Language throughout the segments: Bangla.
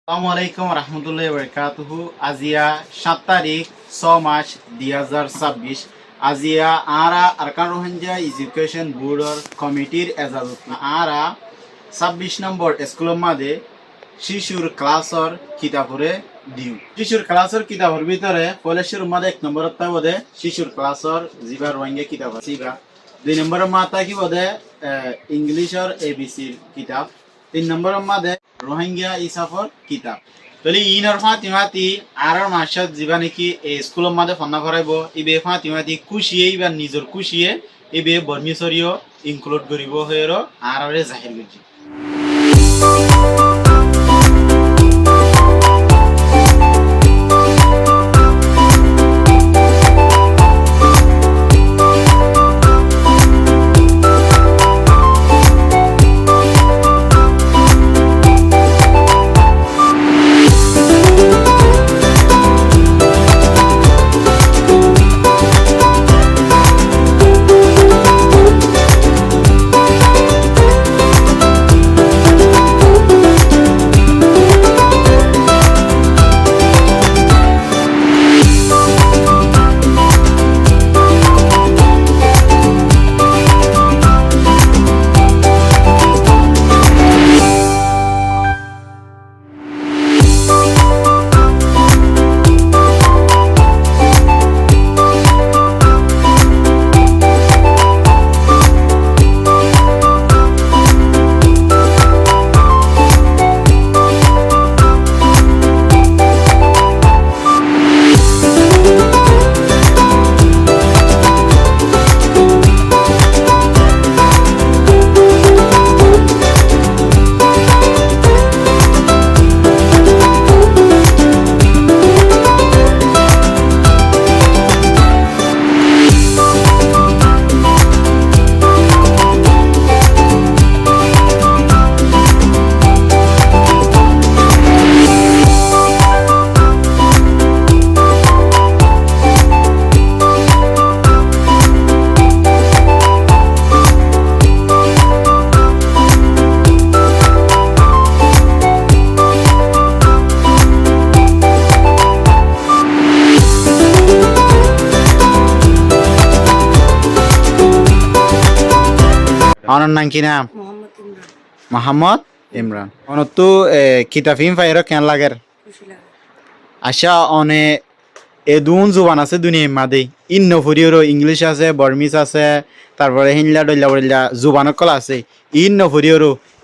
আসসালামু আলাইকুম রহমতুল্লাহি বারাকাতুহু। আজিয়া 7 তারিখ 6 মাস 2026। আজিয়া আরা আরকান রোহিঙ্গা এডুকেশন বোর্ডর কমিটির এজাজত আরা 26 নম্বর স্কুলের মাঝে শিশুর ক্লাসর কিতাবরে দিও। শিশুর ক্লাসর কিতাবর ভিতরে কলেজের মাঝে 1 নম্বর বোধে শিশুর ক্লাসর জিবা রোহিঙ্গা কিতাব আছে। 2 নম্বরের মাথা কি বোধে ইংলিশর এবিসির কিতাব। 3 নম্বরের মাঝে রোহিঙ্গা ইসাফর কিতাব। তাহলে ইনর ফাতিমাতি আর মাসত যিবা নাকি এই স্কুলের মাঝে ফন্না করাইব ইবে ফাতিমাতি খুশিয়ে বা নিজের খুশিয়ে ইবে বর্মিসরিও ইনক্লুড করিব হয়ের আরে জাহির করছি। আমার নাম কি নাম? মোহাম্মদ ইমরান। অনতো কিতাফিম ফাইর কেন লাগের? আচ্ছা অনে এদুন জুবান আছে দুনিয়ার মাঝে ইন্ন ফুরিওর ইংলিশ আছে, বর্মিস আছে, তারপরে হিনলা ডল্লা বল্লা জুবান কল আছে। ইন্ন ফুরিওর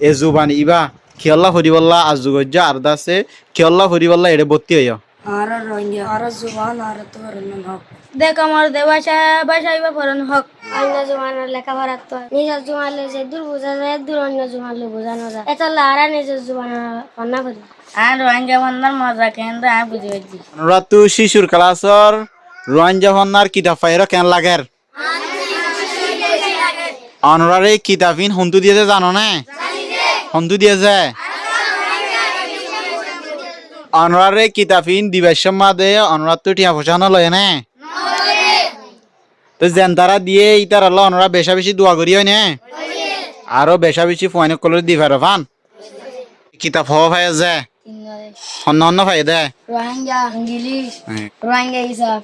এ জুবান ইবা খেয়াল্লা ফুরিবল্লা আজুগজ্জা আরদা আছে খেয়াল্লা ফুরিবল্লা এড়ে ভর্তি হইয়া দেখ আমার দেবাসা বাসা ইবা পড়ানো হক অন্য জমানার লেখাপড়া তো নিজের জমালে যে দূর বোঝা যায় দূর অন্য জমালে বোঝানো যায় এটা লারা নিজের জমানা কন্যা করি আর রোহিঙ্গা বন্ধার মজা কেন্দ্র আমি বুঝে পাচ্ছি। আমরা তো শিশুর ক্লাসর রোহিঙ্গা বন্ধার কিতাব ফাইর কেন লাগের? অনরারে কিতাবিন হন্তু দিয়েছে জানো না? হন্তু দিয়েছে অনরারে কিতাবিন দিবেশম মাদে অনরাত তো টিয়া ফসানো লয় না তো জেন্তারা দিয়ে ইতার আল্লাহ অনরা বেশা বেশি দোয়া করি হয় না আরো বেশা বেশি ফোন কলর দি ফার ফান কিতাব হওয়া ফাই যায় অন্য অন্য ফাই দেয় রোহিঙ্গা ইংলিশ রোহিঙ্গা হিসাব